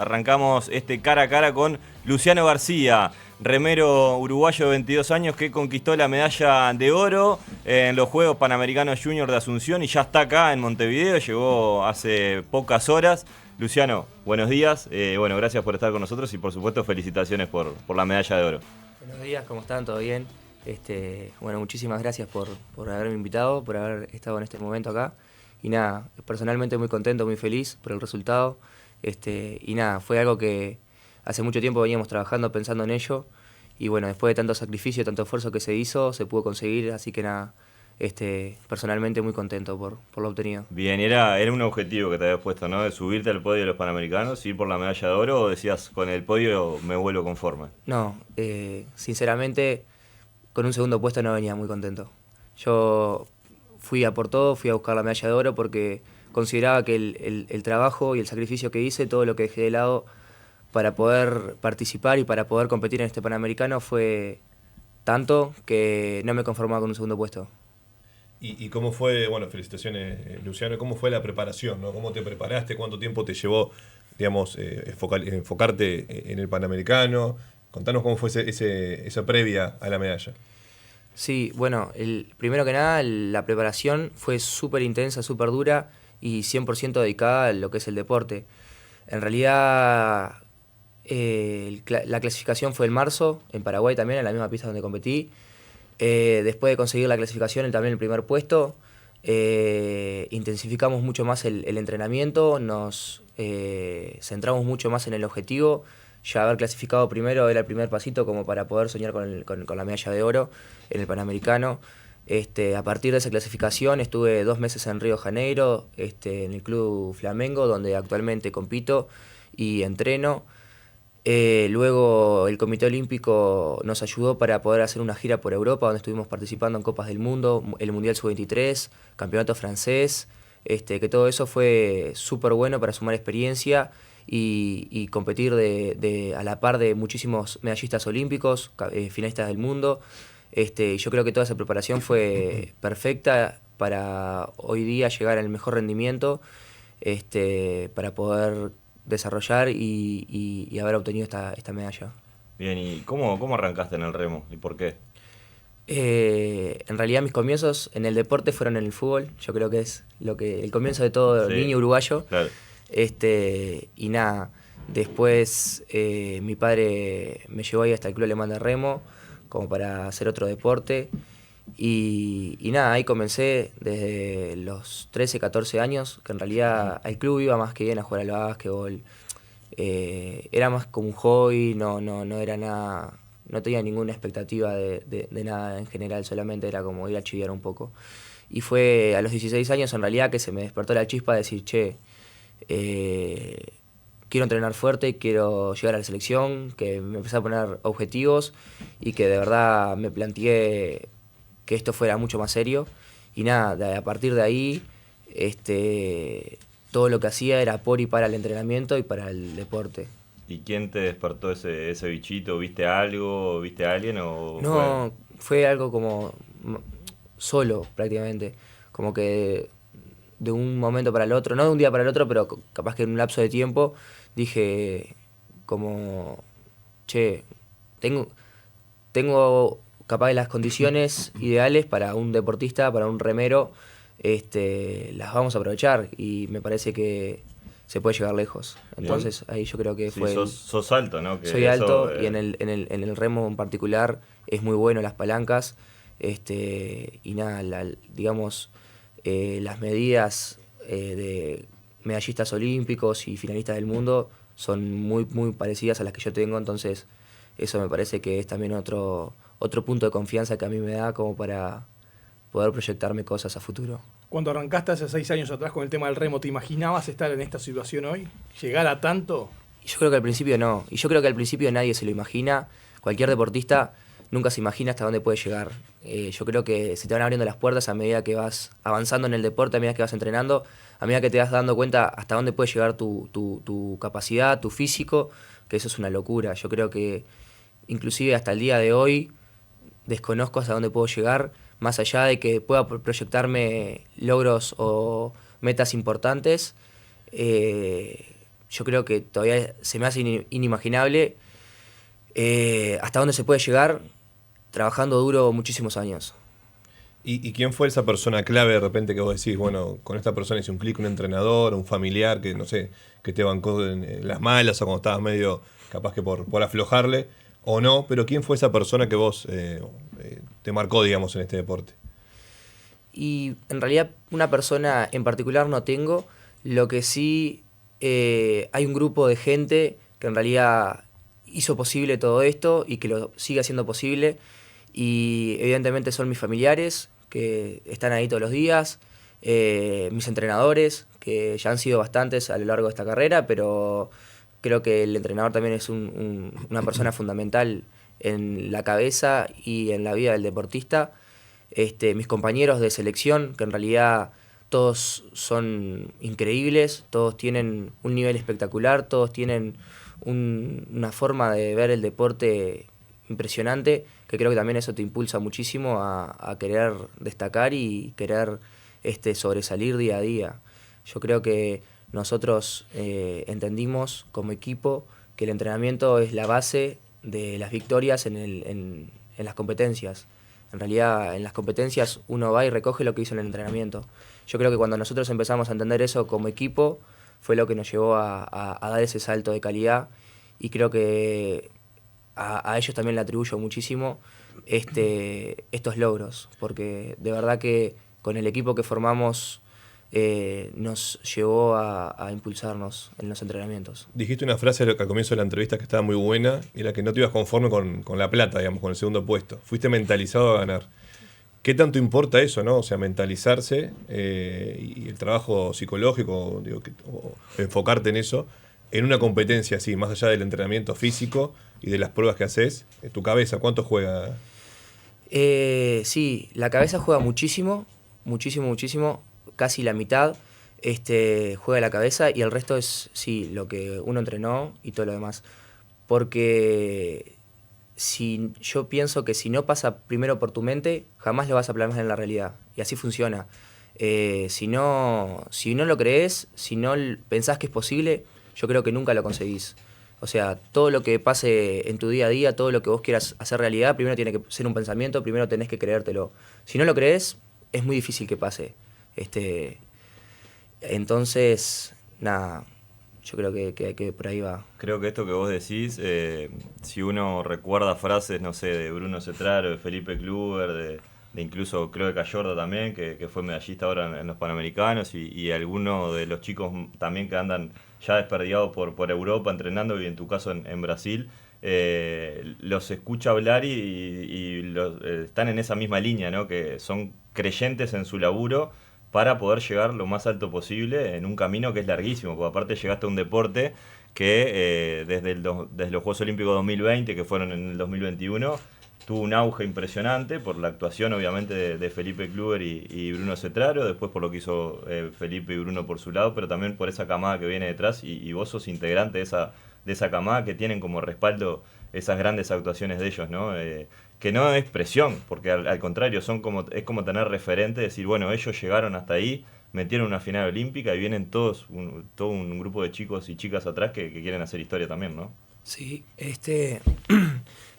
Arrancamos este cara a cara con Luciano García, remero uruguayo de 22 años que conquistó la medalla de oro en los Juegos Panamericanos Junior de Asunción y ya está acá en Montevideo, llegó hace pocas horas. Luciano, buenos días, gracias por estar con nosotros y por supuesto felicitaciones por la medalla de oro. Buenos días, ¿cómo están? ¿Todo bien? Muchísimas gracias por haberme invitado, por haber estado en este momento acá. Y nada, personalmente muy contento, muy feliz por el resultado. Y nada, fue algo que hace mucho tiempo veníamos trabajando, pensando en ello. Y bueno, después de tanto sacrificio, tanto esfuerzo que se hizo, se pudo conseguir. Así que nada, personalmente muy contento por lo obtenido. Bien, era un objetivo que te habías puesto, ¿no? De subirte al podio de los Panamericanos, ir por la medalla de oro, o decías, con el podio me vuelvo conforme. No, sinceramente, con un segundo puesto no venía muy contento. Yo fui a por todo, fui a buscar la medalla de oro porque consideraba que el trabajo y el sacrificio que hice, todo lo que dejé de lado para poder participar y para poder competir en este Panamericano fue tanto que no me conformaba con un segundo puesto. ¿Y cómo fue, felicitaciones Luciano, cómo fue la preparación, ¿no? ¿Cómo te preparaste? ¿Cuánto tiempo te llevó, digamos, enfocarte en el Panamericano? Contanos cómo fue esa previa a la medalla. Sí, bueno, primero que nada, la preparación fue súper intensa, súper dura y 100% dedicada a lo que es el deporte. En realidad, la clasificación fue en marzo, en Paraguay también, en la misma pista donde competí. Después de conseguir la clasificación, también el primer puesto, intensificamos mucho más el entrenamiento, nos centramos mucho más en el objetivo. Ya haber clasificado primero era el primer pasito como para poder soñar con la medalla de oro en el Panamericano. A partir de esa clasificación estuve 2 meses en Río de Janeiro, en el Club Flamengo, donde actualmente compito y entreno. Luego el Comité Olímpico nos ayudó para poder hacer una gira por Europa, donde estuvimos participando en Copas del Mundo, el Mundial Sub-23, Campeonato Francés, que todo eso fue súper bueno para sumar experiencia y competir a la par de muchísimos medallistas olímpicos, finalistas del mundo. Yo creo que toda esa preparación fue perfecta para hoy día llegar al mejor rendimiento, para poder desarrollar y haber obtenido esta medalla. Bien, ¿y cómo arrancaste en el remo y por qué? En realidad mis comienzos en el deporte fueron en el fútbol. Yo creo que es el comienzo de todo niño uruguayo. Claro. Y nada, después mi padre me llevó ahí hasta el Club Alemán de Remo como para hacer otro deporte. Y nada, ahí comencé desde los 13, 14 años, que en realidad al club iba más que bien a jugar al básquetbol. Era más como un hobby, no era nada, no tenía ninguna expectativa de nada en general, solamente era como ir a chiviar un poco. Y fue a los 16 años en realidad que se me despertó la chispa de decir, quiero entrenar fuerte, quiero llegar a la selección, que me empecé a poner objetivos y que de verdad me planteé que esto fuera mucho más serio. Y nada, a partir de ahí, todo lo que hacía era por y para el entrenamiento y para el deporte. ¿Y quién te despertó ese bichito? ¿Viste algo? ¿Viste a alguien? No, fue algo como solo prácticamente, como que de un momento para el otro, no de un día para el otro, pero capaz que en un lapso de tiempo dije como, tengo capaz las condiciones ideales para un deportista, para un remero, las vamos a aprovechar y me parece que se puede llegar lejos. Entonces ahí yo creo que sí, fue... sos alto, ¿no? Soy alto y en el remo en particular es muy bueno las palancas, y nada, las medidas de medallistas olímpicos y finalistas del mundo son muy, muy parecidas a las que yo tengo, entonces eso me parece que es también otro punto de confianza que a mí me da como para poder proyectarme cosas a futuro. Cuando arrancaste hace 6 años atrás con el tema del remo, ¿te imaginabas estar en esta situación hoy? ¿Llegar a tanto? Yo creo que al principio no, y yo creo que al principio nadie se lo imagina. Cualquier deportista nunca se imagina hasta dónde puede llegar. Yo creo que se te van abriendo las puertas a medida que vas avanzando en el deporte, a medida que vas entrenando, a medida que te vas dando cuenta hasta dónde puede llegar tu capacidad, tu físico, que eso es una locura. Yo creo que inclusive hasta el día de hoy desconozco hasta dónde puedo llegar, más allá de que pueda proyectarme logros o metas importantes. yo creo que todavía se me hace inimaginable hasta dónde se puede llegar trabajando duro muchísimos años. ¿Y quién fue esa persona clave de repente que vos decís, bueno, con esta persona hice un clic, un entrenador, un familiar que, no sé, que te bancó en las malas o cuando estabas medio capaz que por aflojarle o no, pero quién fue esa persona que vos te marcó, digamos, en este deporte? Y en realidad una persona en particular no tengo, lo que sí hay un grupo de gente que en realidad hizo posible todo esto y que lo sigue haciendo posible, y evidentemente son mis familiares que están ahí todos los días, mis entrenadores que ya han sido bastantes a lo largo de esta carrera, pero creo que el entrenador también es una persona fundamental en la cabeza y en la vida del deportista. Mis compañeros de selección, que en realidad todos son increíbles, todos tienen un nivel espectacular, todos tienen una forma de ver el deporte impresionante, que creo que también eso te impulsa muchísimo a querer destacar y querer sobresalir día a día. Yo creo que nosotros entendimos como equipo que el entrenamiento es la base de las victorias en las competencias. En realidad, en las competencias uno va y recoge lo que hizo en el entrenamiento. Yo creo que cuando nosotros empezamos a entender eso como equipo, fue lo que nos llevó a dar ese salto de calidad, y creo que a ellos también le atribuyo muchísimo estos logros, porque de verdad que con el equipo que formamos nos llevó a impulsarnos en los entrenamientos. Dijiste una frase al comienzo de la entrevista que estaba muy buena, y era que no te ibas conforme con la plata, digamos, con el segundo puesto. Fuiste mentalizado a ganar. ¿Qué tanto importa eso, no? O sea, mentalizarse y el trabajo psicológico, digo, o enfocarte en eso, en una competencia así, más allá del entrenamiento físico y de las pruebas que haces, tu cabeza, ¿cuánto juega? Sí, la cabeza juega muchísimo, muchísimo, muchísimo, casi la mitad juega la cabeza, y el resto es, sí, lo que uno entrenó y todo lo demás. Porque yo pienso que si no pasa primero por tu mente, jamás lo vas a plasmar en la realidad. Y así funciona. Si no lo crees, si no pensás que es posible, yo creo que nunca lo conseguís. O sea, todo lo que pase en tu día a día, todo lo que vos quieras hacer realidad, primero tiene que ser un pensamiento, primero tenés que creértelo. Si no lo crees, es muy difícil que pase. Entonces, nada, yo creo que por ahí va. Creo que esto que vos decís, si uno recuerda frases, no sé, de Bruno Cetraro, de Felipe Kluber, de incluso creo de Cayorda también, que fue medallista ahora en los Panamericanos, y algunos de los chicos también que andan ya desperdigados por Europa entrenando, y en tu caso en Brasil, los escucha hablar y están en esa misma línea, ¿no? Que son creyentes en su laburo para poder llegar lo más alto posible en un camino que es larguísimo, porque aparte llegaste a un deporte que desde los Juegos Olímpicos 2020, que fueron en el 2021, tuvo un auge impresionante por la actuación obviamente de Felipe Kluber y Bruno Cetraro, después por lo que hizo Felipe y Bruno por su lado, pero también por esa camada que viene detrás, y vos sos integrante de esa camada que tienen como respaldo esas grandes actuaciones de ellos, ¿no? Que no es presión, porque al contrario, es como tener referente, decir, bueno, ellos llegaron hasta ahí, metieron una final olímpica, y vienen todo un grupo de chicos y chicas atrás que quieren hacer historia también, ¿no? Sí,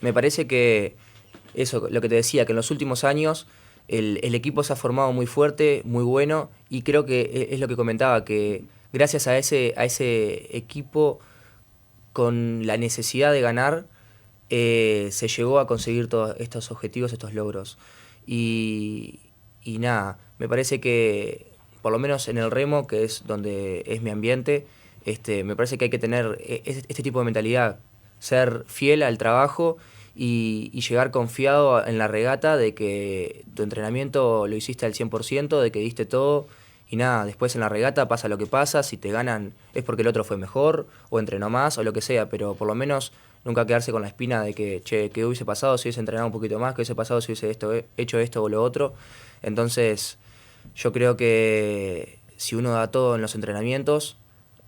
me parece que eso, lo que te decía, que en los últimos años el equipo se ha formado muy fuerte, muy bueno, y creo que es lo que comentaba, que gracias a ese equipo con la necesidad de ganar, se llegó a conseguir todos estos objetivos, estos logros. Y nada, me parece que, por lo menos en el remo, que es donde es mi ambiente, me parece que hay que tener este tipo de mentalidad, ser fiel al trabajo y llegar confiado en la regata de que tu entrenamiento lo hiciste al 100%, de que diste todo, y nada, después en la regata pasa lo que pasa, si te ganan es porque el otro fue mejor, o entrenó más, o lo que sea, pero por lo menos nunca quedarse con la espina de que, ¿qué hubiese pasado si hubiese entrenado un poquito más? ¿Qué hubiese pasado si hubiese hecho esto o lo otro? Entonces, yo creo que si uno da todo en los entrenamientos,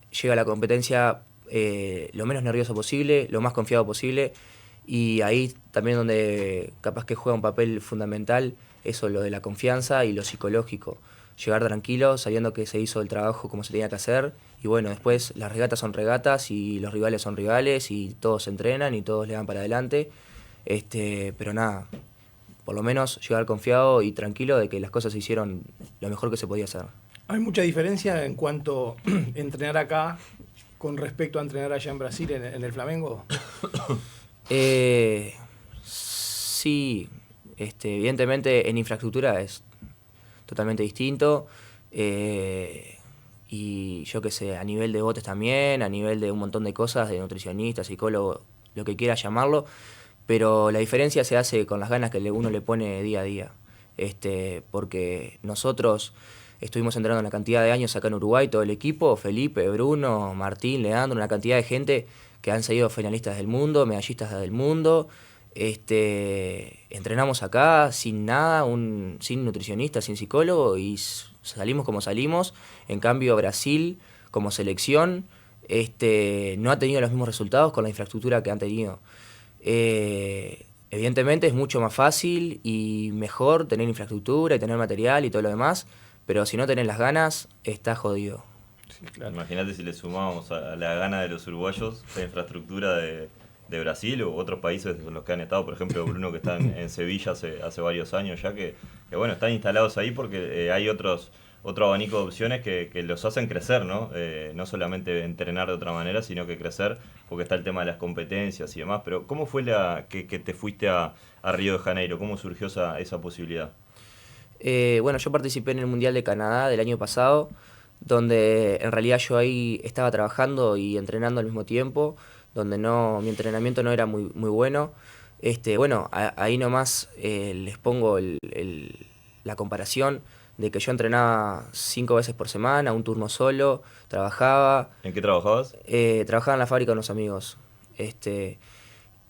llega a la competencia lo menos nervioso posible, lo más confiado posible, y ahí también donde capaz que juega un papel fundamental eso, lo de la confianza y lo psicológico. llegar tranquilo, sabiendo que se hizo el trabajo como se tenía que hacer. Y bueno, después las regatas son regatas y los rivales son rivales y todos se entrenan y todos le dan para adelante. Pero nada, por lo menos llegar confiado y tranquilo de que las cosas se hicieron lo mejor que se podía hacer. ¿Hay mucha diferencia en cuanto a entrenar acá con respecto a entrenar allá en Brasil en el Flamengo? Sí, evidentemente en infraestructura es totalmente distinto. Y yo qué sé, a nivel de botes también, a nivel de un montón de cosas, de nutricionista, psicólogo, lo que quiera llamarlo, pero la diferencia se hace con las ganas que uno le pone día a día. Porque nosotros estuvimos entrenando una cantidad de años acá en Uruguay, todo el equipo, Felipe, Bruno, Martín, Leandro, una cantidad de gente que han sido finalistas del mundo, medallistas del mundo. Entrenamos acá sin nada, sin nutricionista, sin psicólogo y salimos como salimos. En cambio Brasil como selección no ha tenido los mismos resultados con la infraestructura que han tenido. Evidentemente es mucho más fácil y mejor tener infraestructura y tener material y todo lo demás, pero si no tenés las ganas, estás jodido. Sí, claro. Imagínate si le sumamos a la gana de los uruguayos la infraestructura de Brasil u otros países en los que han estado, por ejemplo Bruno que está en Sevilla hace varios años ya, que bueno, están instalados ahí porque hay otro abanico de opciones que los hacen crecer, ¿no? No solamente entrenar de otra manera, sino que crecer, porque está el tema de las competencias y demás. Pero ¿cómo fue que te fuiste a Río de Janeiro? ¿Cómo surgió esa posibilidad? Bueno, yo participé en el Mundial de Canadá del año pasado, donde en realidad yo ahí estaba trabajando y entrenando al mismo tiempo, donde mi entrenamiento no era muy bueno. Bueno, ahí nomás les pongo la comparación de que yo entrenaba 5 veces por semana, un turno solo, trabajaba. ¿En qué trabajabas? Trabajaba en la fábrica de unos amigos,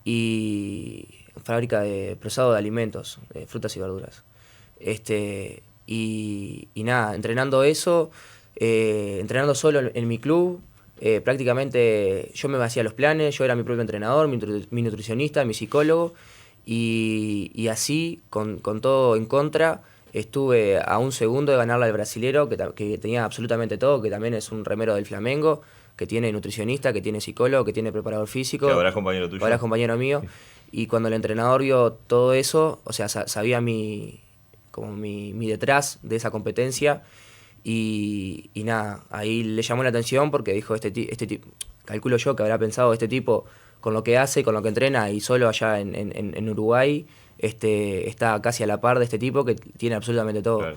y fábrica de procesado de alimentos, de frutas y verduras. Y nada, entrenando eso, entrenando solo en mi club, prácticamente yo me hacía los planes, yo era mi propio entrenador, mi nutricionista, mi psicólogo, y así, con todo en contra, estuve a un segundo de ganarle al brasilero, que tenía absolutamente todo, que también es un remero del Flamengo, que tiene nutricionista, que tiene psicólogo, que tiene preparador físico. Que ahora es compañero tuyo. Ahora es compañero mío. Y cuando el entrenador vio todo eso, o sea, sabía mi detrás de esa competencia, y nada, ahí le llamó la atención porque dijo, este tipo, calculo yo que habrá pensado, este tipo, con lo que hace, con lo que entrena, y solo allá en Uruguay, está casi a la par de este tipo que tiene absolutamente todo. Claro.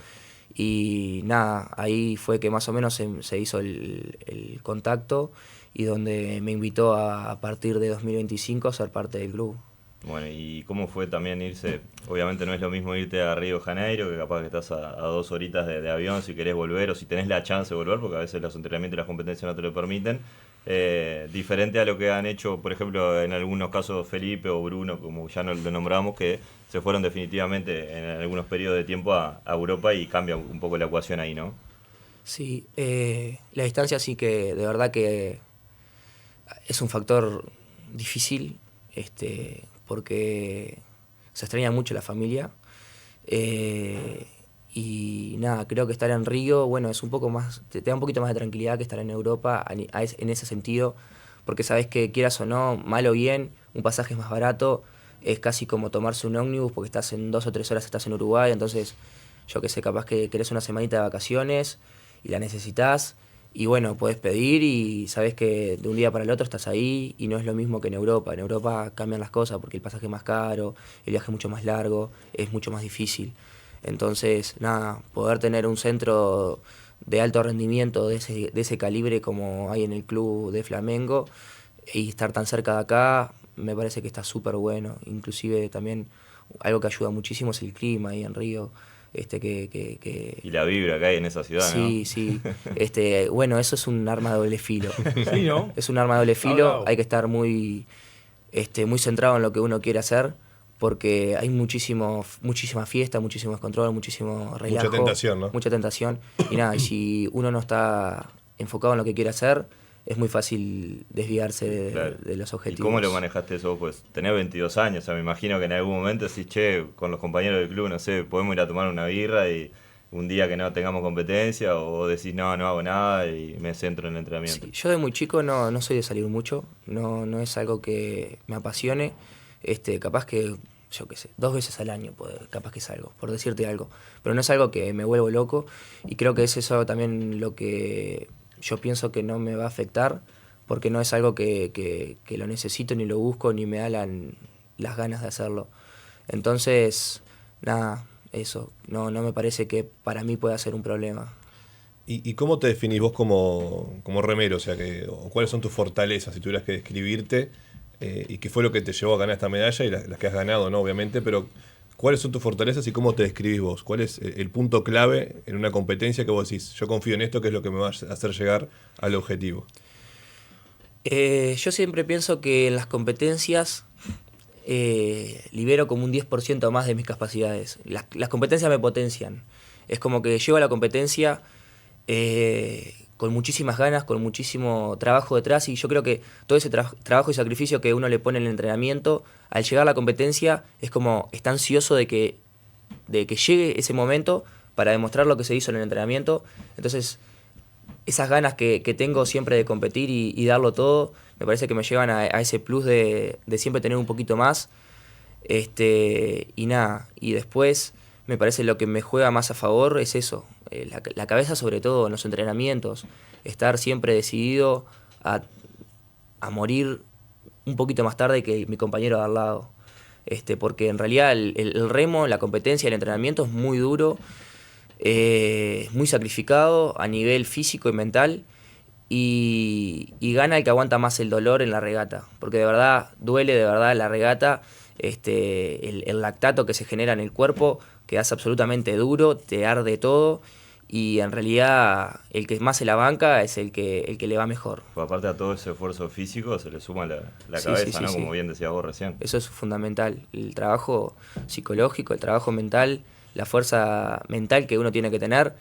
Y nada, ahí fue que más o menos se hizo el contacto y donde me invitó a partir de 2025 a ser parte del club. Bueno, ¿y cómo fue también irse? Obviamente no es lo mismo irte a Río de Janeiro, que capaz que estás a 2 horitas de avión si querés volver o si tenés la chance de volver, porque a veces los entrenamientos y las competencias no te lo permiten. Diferente a lo que han hecho, por ejemplo, en algunos casos Felipe o Bruno, como ya lo nombramos, que se fueron definitivamente en algunos periodos de tiempo a Europa y cambia un poco la ecuación ahí, ¿no? Sí, la distancia sí que de verdad que es un factor difícil, porque se extraña mucho la familia. Y nada, creo que estar en Río, bueno, es un poco más, te da un poquito más de tranquilidad que estar en Europa en ese sentido, porque sabes que quieras o no, mal o bien, un pasaje es más barato, es casi como tomarse un ómnibus porque estás en 2 o 3 horas estás en Uruguay, entonces yo que sé, capaz que querés una semanita de vacaciones y la necesitas, y bueno, podés pedir y sabes que de un día para el otro estás ahí, y no es lo mismo que en Europa. En Europa cambian las cosas porque el pasaje es más caro, el viaje es mucho más largo, es mucho más difícil. Entonces, nada, poder tener un centro de alto rendimiento de ese calibre como hay en el club de Flamengo y estar tan cerca de acá, me parece que está súper bueno. Inclusive también algo que ayuda muchísimo es el clima ahí en Río. Y la vibra que hay en esa ciudad, sí, ¿no? Sí, bueno, eso es un arma de doble filo. Sí, ¿no? Es un arma de doble filo, hay que estar muy centrado en lo que uno quiere hacer, porque hay muchísima fiesta, muchísimo descontrol, muchísimo relajo. Mucha tentación, ¿no? Mucha tentación. Y nada, y si uno no está enfocado en lo que quiere hacer, es muy fácil desviarse Claro. de los objetivos. ¿Y cómo lo manejaste eso vos? Pues tenés 22 años, o sea, me imagino que en algún momento decís, che, con los compañeros del club, no sé, podemos ir a tomar una birra y un día que no tengamos competencia o decís no hago nada y me centro en el entrenamiento? Sí, yo de muy chico no soy de salir mucho, no es algo que me apasione. Capaz que, yo qué sé, 2 veces al año capaz que salgo, por decirte algo. Pero no es algo que me vuelvo loco y creo que es eso también lo que yo pienso que no me va a afectar, porque no es algo que lo necesito, ni lo busco, ni me da las ganas de hacerlo. Entonces, nada, eso, no me parece que para mí pueda ser un problema. ¿Y cómo te definís vos como remero? O sea, o cuáles son tus fortalezas, si tuvieras que describirte, y qué fue lo que te llevó a ganar esta medalla y las que has ganado, ¿no? Obviamente, pero ¿cuáles son tus fortalezas y cómo te describís vos? ¿Cuál es el punto clave en una competencia que vos decís, yo confío en esto, que es lo que me va a hacer llegar al objetivo? Yo siempre pienso que en las competencias libero como un 10% más de mis capacidades. Las competencias me potencian. Es como que llego a la competencia con muchísimas ganas, con muchísimo trabajo detrás, y yo creo que todo ese trabajo y sacrificio que uno le pone en el entrenamiento, al llegar a la competencia es como está ansioso de que llegue ese momento para demostrar lo que se hizo en el entrenamiento. Entonces esas ganas que tengo siempre de competir y darlo todo, me parece que me llevan a ese plus de siempre tener un poquito más. Y nada, y después me parece lo que me juega más a favor es eso, la cabeza sobre todo en los entrenamientos, estar siempre decidido a morir un poquito más tarde que mi compañero de al lado. Porque en realidad el remo, la competencia, el entrenamiento es muy duro, muy sacrificado a nivel físico y mental, y gana el que aguanta más el dolor en la regata, porque de verdad duele, de verdad la regata, el lactato que se genera en el cuerpo quedas absolutamente duro, te arde todo, y en realidad el que más se la banca es el que le va mejor. Pues aparte a todo ese esfuerzo físico se le suma la Sí, cabeza, sí, ¿no? sí. Como bien decías vos recién. Eso es fundamental, el trabajo psicológico, el trabajo mental, la fuerza mental que uno tiene que tener,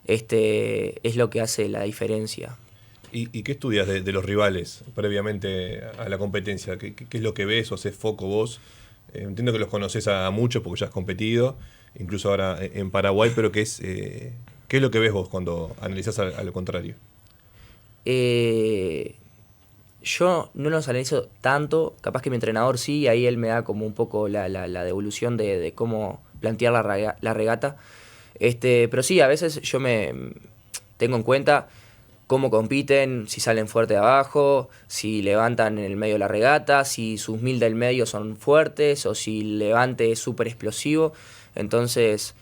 es lo que hace la diferencia. ¿Y qué estudias de los rivales previamente a la competencia? ¿Qué es lo que ves o haces foco vos? Entiendo que los conoces a muchos porque ya has competido, incluso ahora en Paraguay, pero ¿qué es lo que ves vos cuando analizás a lo contrario? Yo no los analizo tanto, capaz que mi entrenador sí, y ahí él me da como un poco la devolución de cómo plantear la regata. Pero sí, a veces yo me tengo en cuenta cómo compiten, si salen fuerte de abajo, si levantan en el medio de la regata, si sus 1000 del medio son fuertes o si el levante es súper explosivo. Entonces,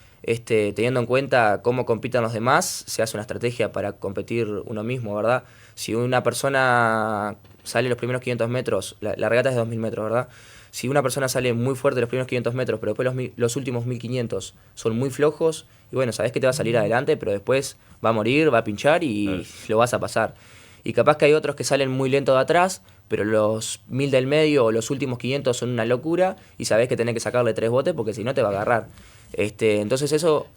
teniendo en cuenta cómo compiten los demás, se hace una estrategia para competir uno mismo, ¿verdad? Si una persona sale los primeros 500 metros, la regata es de 2000 metros, ¿verdad? Si una persona sale muy fuerte los primeros 500 metros, pero después los últimos 1500 son muy flojos, y bueno, sabés que te va a salir adelante, pero después va a morir, va a pinchar y lo vas a pasar. Y capaz que hay otros que salen muy lento de atrás, pero los 1000 del medio o los últimos 500 son una locura y sabés que tenés que sacarle 3 botes porque si no te va a agarrar. Entonces eso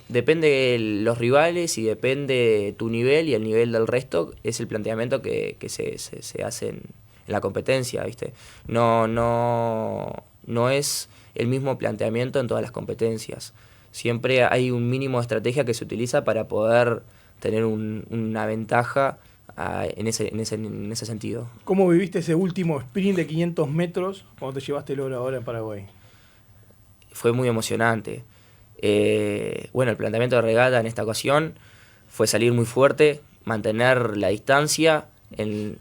depende de los rivales y depende tu nivel y el nivel del resto, es el planteamiento que se hace en la competencia, ¿viste? No es el mismo planteamiento en todas las competencias. Siempre hay un mínimo de estrategia que se utiliza para poder tener una ventaja en ese sentido. ¿Cómo viviste ese último sprint de 500 metros cuando te llevaste el oro ahora en Paraguay? Fue muy emocionante. Bueno, el planteamiento de regata en esta ocasión fue salir muy fuerte, mantener la distancia,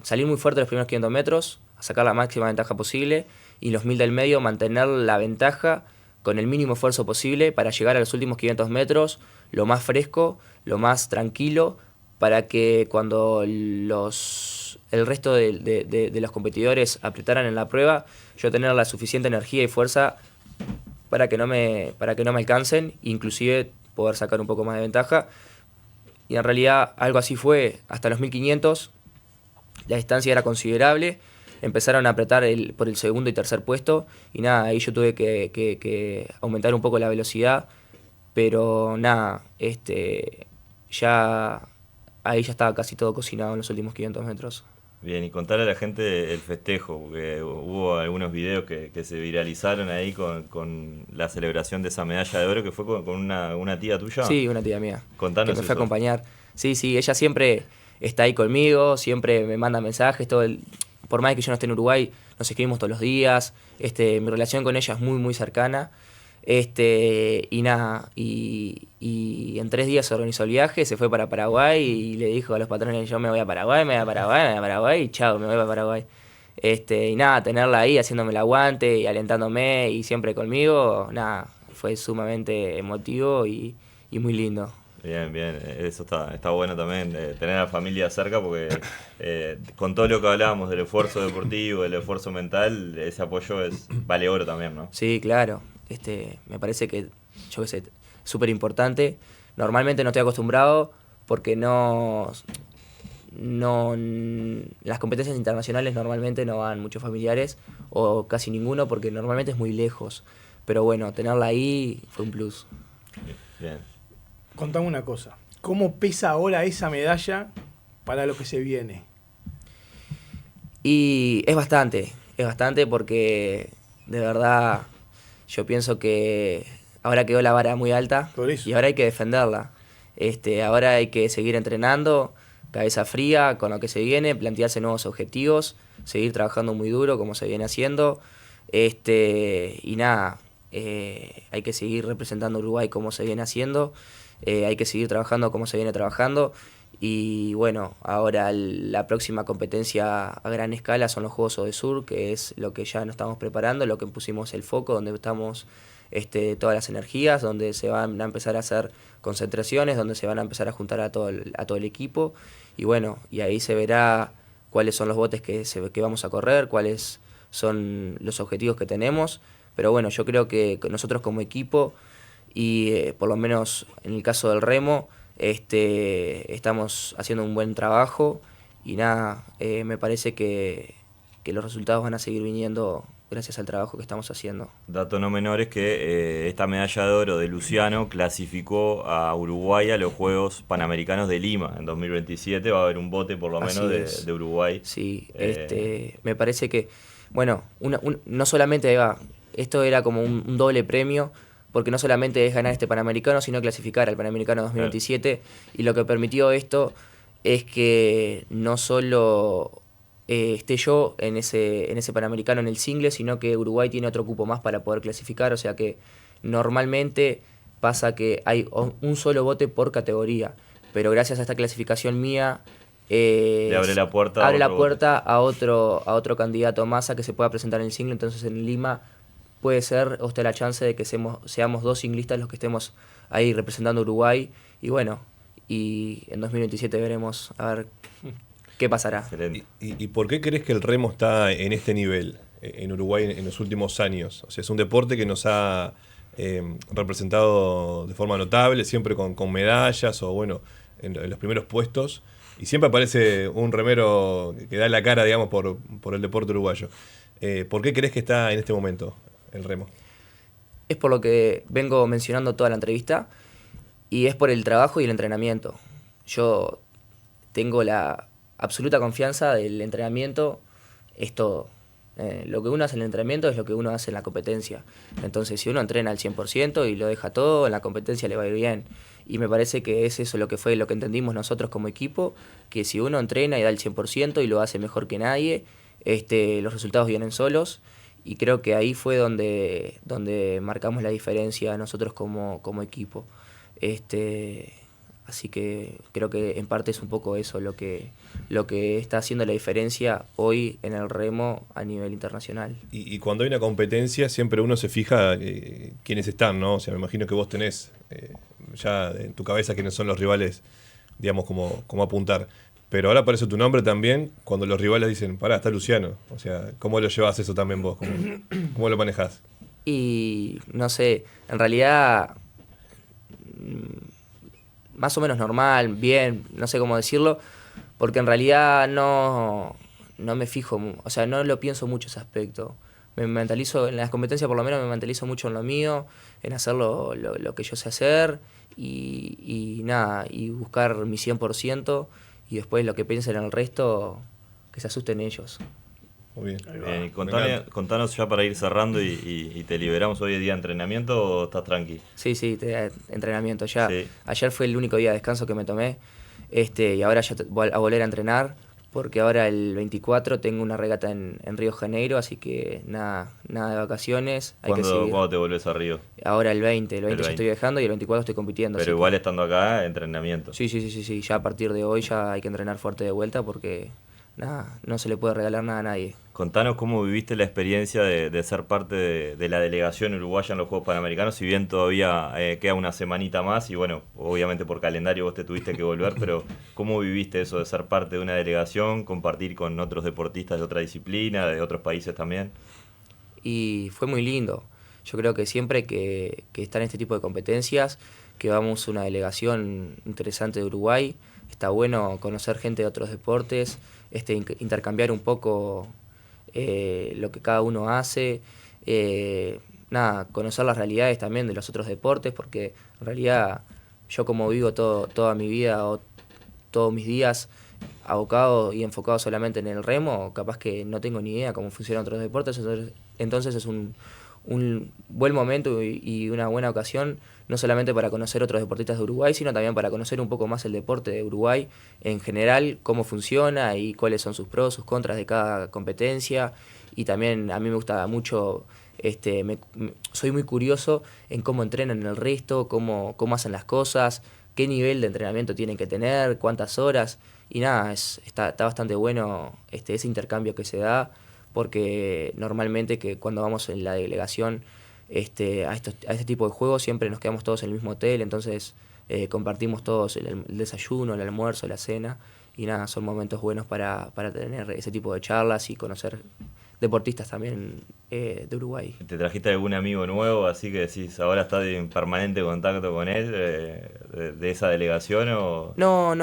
salir muy fuerte los primeros 500 metros, a sacar la máxima ventaja posible, y los 1000 del medio mantener la ventaja con el mínimo esfuerzo posible para llegar a los últimos 500 metros lo más fresco, lo más tranquilo, para que cuando el resto de los competidores apretaran en la prueba, yo tener la suficiente energía y fuerza para que no me alcancen, inclusive poder sacar un poco más de ventaja. Y en realidad algo así fue. Hasta los 1500 la distancia era considerable, empezaron a apretar por el segundo y tercer puesto, y nada, ahí yo tuve que aumentar un poco la velocidad, pero nada, ahí ya estaba casi todo cocinado en los últimos 500 metros. Bien, y contarle a la gente el festejo, porque hubo algunos videos que se viralizaron ahí con la celebración de esa medalla de oro, que fue con una tía tuya. Sí, una tía mía. Contanos que me fue a eso. acompañar. Sí, sí, ella siempre está ahí conmigo, siempre me manda mensajes, por más que yo no esté en Uruguay, nos escribimos todos los días. Mi relación con ella es muy, muy cercana. Y nada, y en 3 días se organizó el viaje, se fue para Paraguay y le dijo a los patrones, yo me voy a Paraguay, me voy a Paraguay, me voy a Paraguay y chao, me voy para Paraguay. Y nada, tenerla ahí haciéndome el aguante y alentándome y siempre conmigo, nada, fue sumamente emotivo y muy lindo. Bien, bien, eso está bueno también, tener a la familia cerca, porque con todo lo que hablábamos del esfuerzo deportivo, del esfuerzo mental, ese apoyo vale oro también, ¿no? Sí, claro. Me parece que, yo qué sé, súper importante. Normalmente no estoy acostumbrado porque las competencias internacionales normalmente no van muchos familiares o casi ninguno porque normalmente es muy lejos. Pero bueno, tenerla ahí fue un plus. Bien. Contame una cosa. ¿Cómo pesa ahora esa medalla para lo que se viene? Y es bastante porque de verdad yo pienso que ahora quedó la vara muy alta Por eso. y ahora hay que defenderla. Ahora hay que seguir entrenando, cabeza fría con lo que se viene, plantearse nuevos objetivos, seguir trabajando muy duro como se viene haciendo. Y nada, hay que seguir representando a Uruguay como se viene haciendo, hay que seguir trabajando como se viene trabajando. Y bueno, ahora la próxima competencia a gran escala son los Juegos Odesur, que es lo que ya nos estamos preparando, lo que pusimos el foco, donde estamos todas las energías, donde se van a empezar a hacer concentraciones, donde se van a empezar a juntar a todo el equipo. Y bueno, y ahí se verá cuáles son los botes que vamos a correr, cuáles son los objetivos que tenemos. Pero bueno, yo creo que nosotros como equipo, y por lo menos en el caso del remo, estamos haciendo un buen trabajo y nada, me parece que los resultados van a seguir viniendo gracias al trabajo que estamos haciendo. Dato no menor es que esta medalla de oro de Luciano clasificó a Uruguay a los Juegos Panamericanos de Lima en 2027. Va a haber un bote por lo menos de Uruguay. Sí, me parece que, bueno, no solamente esto era como un doble premio, porque no solamente es ganar este Panamericano, sino clasificar al Panamericano 2027. Claro. Y lo que permitió esto es que no solo esté yo en ese Panamericano en el single, sino que Uruguay tiene otro cupo más para poder clasificar. O sea que normalmente pasa que hay un solo bote por categoría, pero gracias a esta clasificación mía le abre la puerta a otro candidato más a que se pueda presentar en el single. Entonces en Lima puede ser o está la chance de que seamos 2 singlistas los que estemos ahí representando a Uruguay. Y bueno, y en 2027 veremos a ver qué pasará. ¿Y por qué crees que el remo está en este nivel en Uruguay en los últimos años? O sea, es un deporte que nos ha representado de forma notable, siempre con medallas o bueno, en los primeros puestos. Y siempre aparece un remero que da la cara, digamos, por el deporte uruguayo. ¿Por qué crees que está en este momento el remo? Es por lo que vengo mencionando toda la entrevista y es por el trabajo y el entrenamiento. Yo tengo la absoluta confianza del entrenamiento, es todo. Lo que uno hace en el entrenamiento es lo que uno hace en la competencia. Entonces, si uno entrena al 100% y lo deja todo, en la competencia le va a ir bien. Y me parece que es eso lo que entendimos nosotros como equipo, que si uno entrena y da el 100% y lo hace mejor que nadie, los resultados vienen solos. Y creo que ahí fue donde marcamos la diferencia nosotros como equipo. Así que creo que en parte es un poco eso lo que está haciendo la diferencia hoy en el remo a nivel internacional. Y cuando hay una competencia siempre uno se fija quiénes están, ¿no? O sea, me imagino que vos tenés ya en tu cabeza quiénes son los rivales, digamos, como apuntar. Pero ahora aparece tu nombre también cuando los rivales dicen, pará, está Luciano. O sea, ¿cómo lo llevas eso también vos? ¿Cómo lo manejás? Y no sé, en realidad más o menos normal, bien, no sé cómo decirlo, porque en realidad no me fijo, o sea, no lo pienso mucho ese aspecto. Me mentalizo, en las competencias por lo menos me mentalizo mucho en lo mío, en hacer lo que yo sé hacer y nada, y buscar mi 100%. Y después lo que piensen en el resto, que se asusten ellos. Muy bien. Bien, y contanos ya para ir cerrando y te liberamos hoy de día de entrenamiento o estás tranqui. Sí, entrenamiento ya. Sí. Ayer fue el único día de descanso que me tomé, y ahora ya voy a volver a entrenar, porque ahora el 24 tengo una regata en Río de Janeiro, así que nada de vacaciones. Hay que seguir. ¿Cuándo te volvés a Río? Ahora el 20 ya 20. estoy viajando y el 24 estoy compitiendo. Pero igual estando acá, entrenamiento. Sí, ya a partir de hoy ya hay que entrenar fuerte de vuelta porque nada, no se le puede regalar nada a nadie. Contanos cómo viviste la experiencia de ser parte de la delegación uruguaya en los Juegos Panamericanos, si bien todavía queda una semanita más y bueno, obviamente por calendario vos te tuviste que volver, pero ¿cómo viviste eso de ser parte de una delegación, compartir con otros deportistas de otra disciplina, de otros países también? Y fue muy lindo. Yo creo que siempre que están este tipo de competencias, que vamos una delegación interesante de Uruguay, está bueno conocer gente de otros deportes, intercambiar un poco lo que cada uno hace, conocer las realidades también de los otros deportes, porque en realidad yo como vivo toda mi vida o todos mis días abocado y enfocado solamente en el remo, capaz que no tengo ni idea cómo funcionan otros deportes, entonces es un buen momento y una buena ocasión, no solamente para conocer otros deportistas de Uruguay, sino también para conocer un poco más el deporte de Uruguay en general, cómo funciona y cuáles son sus pros, sus contras de cada competencia. Y también a mí me gusta mucho, soy muy curioso en cómo entrenan el resto, cómo hacen las cosas, qué nivel de entrenamiento tienen que tener, cuántas horas. Y nada, está bastante bueno ese intercambio que se da, porque normalmente que cuando vamos en la delegación a este tipo de juegos siempre nos quedamos todos en el mismo hotel, entonces compartimos todos el desayuno, el almuerzo, la cena, y nada, son momentos buenos para tener ese tipo de charlas y conocer deportistas también de Uruguay. ¿Te trajiste algún amigo nuevo, así que decís, ahora estás en permanente contacto con él, de esa delegación? O... No,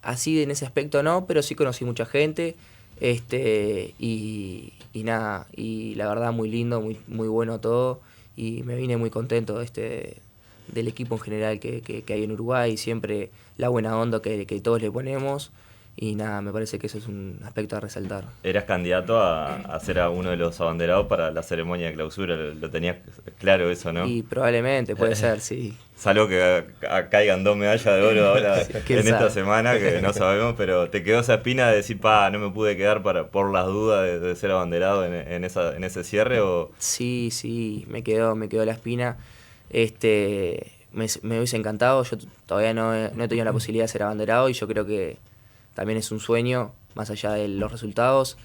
así en ese aspecto no, pero sí conocí mucha gente. Y nada, y la verdad muy lindo, muy bueno todo, y me vine muy contento del equipo en general que hay en Uruguay, siempre la buena onda que todos le ponemos, y nada, me parece que eso es un aspecto a resaltar. ¿Eras candidato a ser a uno de los abanderados para la ceremonia de clausura? ¿Lo tenías claro eso, no? Y probablemente, puede ser, sí. Salvo que caigan 2 medallas de oro ahora en esta semana, que no sabemos, pero ¿te quedó esa espina de decir, no me pude quedar por las dudas de ser abanderado en ese cierre? ¿O? Sí, me quedó la espina. Me hubiese encantado, yo todavía no he tenido la posibilidad de ser abanderado, y yo creo que también es un sueño, más allá de los resultados,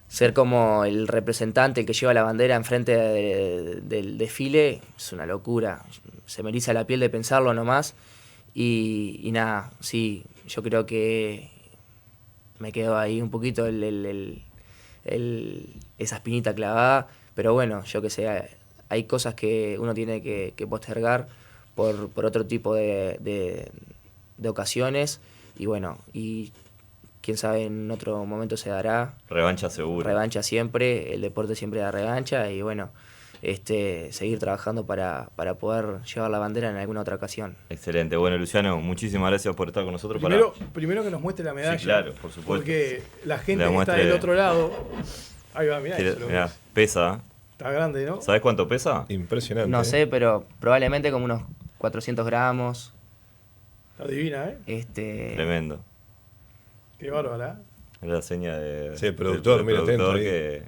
ser como el representante, el que lleva la bandera enfrente del desfile, es una locura. Se me eriza la piel de pensarlo nomás. Y nada, sí, yo creo que me quedó ahí un poquito esa espinita clavada. Pero bueno, yo que sé, hay cosas que uno tiene que postergar por otro tipo de ocasiones. Y bueno, y quién sabe, en otro momento se dará. Revancha seguro. Revancha siempre, el deporte siempre da revancha, y bueno, seguir trabajando para poder llevar la bandera en alguna otra ocasión. Excelente. Bueno, Luciano, muchísimas gracias por estar con nosotros. Primero que nos muestre la medalla. Sí, claro, por supuesto. Porque la gente que está del otro lado... Ahí va, mirá. Pesa. Está grande, ¿no? ¿Sabés cuánto pesa? Impresionante. No sé, pero probablemente como unos 400 gramos. Está divina, ¿eh? Tremendo. Qué bárbara. Es la seña de... Sí, el productor, mira, atento ahí.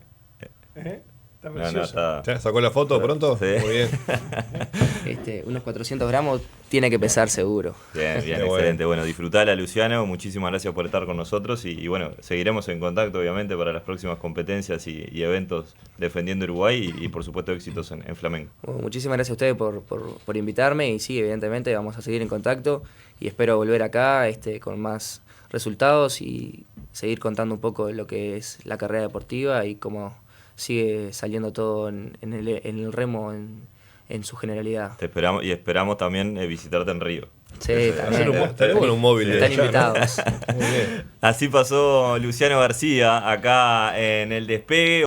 Está preciosa. ¿Ya sacó la foto pronto? Sí. Muy bien. Unos 400 gramos tiene que pesar seguro. Bien, excelente. Bueno, disfrutala, Luciano. Muchísimas gracias por estar con nosotros. Y bueno, seguiremos en contacto, obviamente, para las próximas competencias y eventos defendiendo Uruguay y por supuesto, éxitos en Flamengo. Bueno, muchísimas gracias a ustedes por invitarme. Y sí, evidentemente, vamos a seguir en contacto. Y espero volver acá con más resultados y seguir contando un poco de lo que es la carrera deportiva y cómo sigue saliendo todo en el remo en su generalidad. Te esperamos y esperamos también visitarte en Río. Sí, también. Estaría bueno un móvil. Están allá, invitados. ¿no? Muy bien. Así pasó Luciano García acá en el despegue.